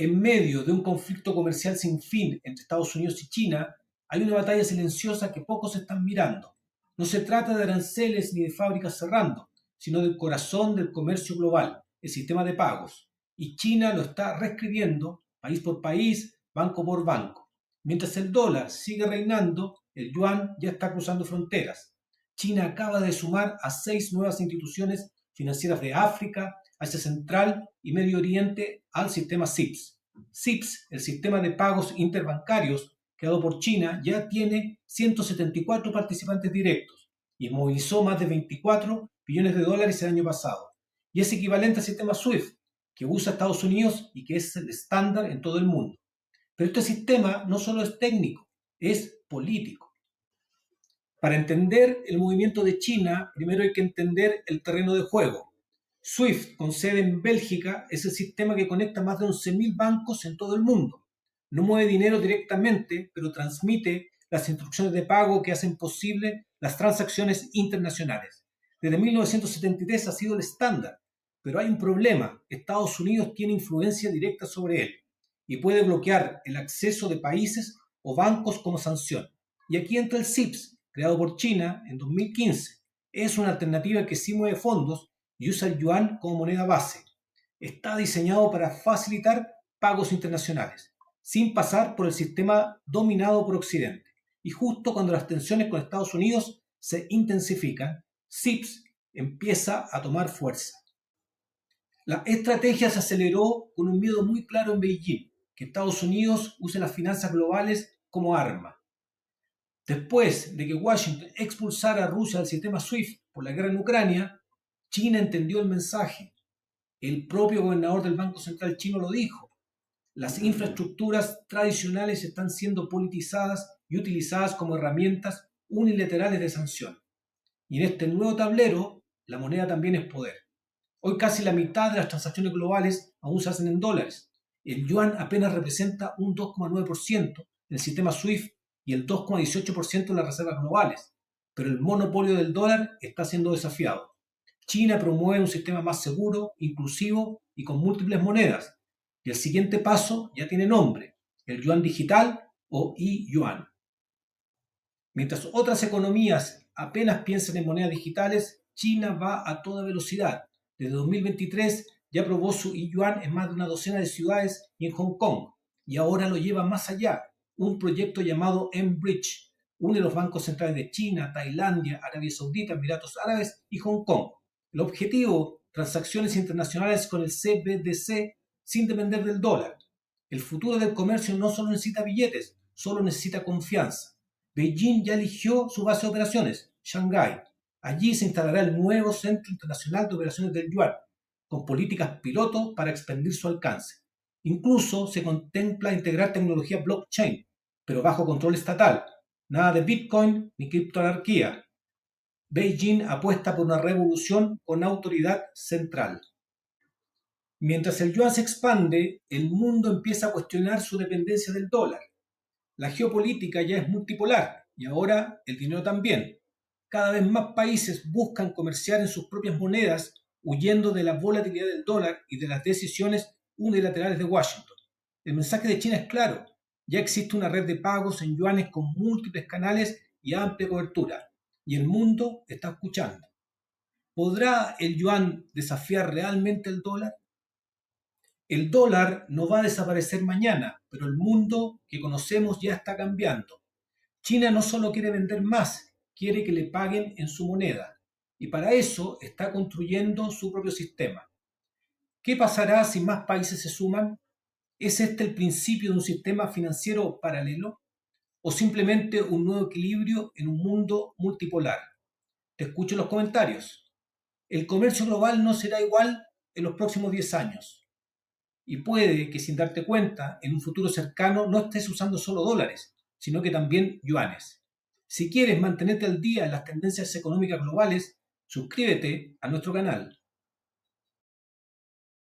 En medio de un conflicto comercial sin fin entre Estados Unidos y China, hay una batalla silenciosa que pocos están mirando. No se trata de aranceles ni de fábricas cerrando, sino del corazón del comercio global, el sistema de pagos. Y China lo está reescribiendo país por país, banco por banco. Mientras el dólar sigue reinando, el yuan ya está cruzando fronteras. China acaba de sumar a 6 nuevas instituciones financieras de África, Asia Central y Medio Oriente al sistema SIPS. SIPS, el sistema de pagos interbancarios creado por China, ya tiene 174 participantes directos y movilizó más de 24 billones de dólares el año pasado. Y es equivalente al sistema SWIFT, que usa Estados Unidos y que es el estándar en todo el mundo. Pero este sistema no solo es técnico, es político. Para entender el movimiento de China, primero hay que entender el terreno de juego. SWIFT, con sede en Bélgica, es el sistema que conecta más de 11.000 bancos en todo el mundo. No mueve dinero directamente, pero transmite las instrucciones de pago que hacen posible las transacciones internacionales. Desde 1973 ha sido el estándar, pero hay un problema. Estados Unidos tiene influencia directa sobre él y puede bloquear el acceso de países o bancos como sanción. Y aquí entra el SIPS, creado por China en 2015. Es una alternativa que sí mueve fondos y usa el yuan como moneda base. Está diseñado para facilitar pagos internacionales, sin pasar por el sistema dominado por Occidente. Y justo cuando las tensiones con Estados Unidos se intensifican, SIPS empieza a tomar fuerza. La estrategia se aceleró con un miedo muy claro en Beijing, que Estados Unidos use las finanzas globales como arma. Después de que Washington expulsara a Rusia del sistema SWIFT por la guerra en Ucrania, China entendió el mensaje. El propio gobernador del Banco Central chino lo dijo. Las infraestructuras tradicionales están siendo politizadas y utilizadas como herramientas unilaterales de sanción. Y en este nuevo tablero, la moneda también es poder. Hoy casi la mitad de las transacciones globales aún se hacen en dólares. El yuan apenas representa un 2,9% en el sistema SWIFT y el 2,18% en las reservas globales. Pero el monopolio del dólar está siendo desafiado. China promueve un sistema más seguro, inclusivo y con múltiples monedas. Y el siguiente paso ya tiene nombre, el yuan digital o e-yuan. Mientras otras economías apenas piensan en monedas digitales, China va a toda velocidad. Desde 2023 ya probó su e-yuan en más de una docena de ciudades y en Hong Kong. Y ahora lo lleva más allá. Un proyecto llamado mBridge une los bancos centrales de China, Tailandia, Arabia Saudita, Emiratos Árabes y Hong Kong. El objetivo, transacciones internacionales con el CBDC sin depender del dólar. El futuro del comercio no solo necesita billetes, solo necesita confianza. Beijing ya eligió su base de operaciones, Shanghái. Allí se instalará el nuevo Centro Internacional de Operaciones del Yuan, con políticas piloto para expandir su alcance. Incluso se contempla integrar tecnología blockchain, pero bajo control estatal. Nada de Bitcoin ni criptoanarquía. Beijing apuesta por una revolución con autoridad central. Mientras el yuan se expande, el mundo empieza a cuestionar su dependencia del dólar. La geopolítica ya es multipolar y ahora el dinero también. Cada vez más países buscan comerciar en sus propias monedas, huyendo de la volatilidad del dólar y de las decisiones unilaterales de Washington. El mensaje de China es claro. Ya existe una red de pagos en yuanes con múltiples canales y amplia cobertura. Y el mundo está escuchando. ¿Podrá el yuan desafiar realmente el dólar? El dólar no va a desaparecer mañana, pero el mundo que conocemos ya está cambiando. China no solo quiere vender más, quiere que le paguen en su moneda. Y para eso está construyendo su propio sistema. ¿Qué pasará si más países se suman? ¿Es este el principio de un sistema financiero paralelo? ¿O simplemente un nuevo equilibrio en un mundo multipolar? Te escucho en los comentarios. El comercio global no será igual en los próximos 10 años. Y puede que sin darte cuenta, en un futuro cercano no estés usando solo dólares, sino que también yuanes. Si quieres mantenerte al día en las tendencias económicas globales, suscríbete a nuestro canal.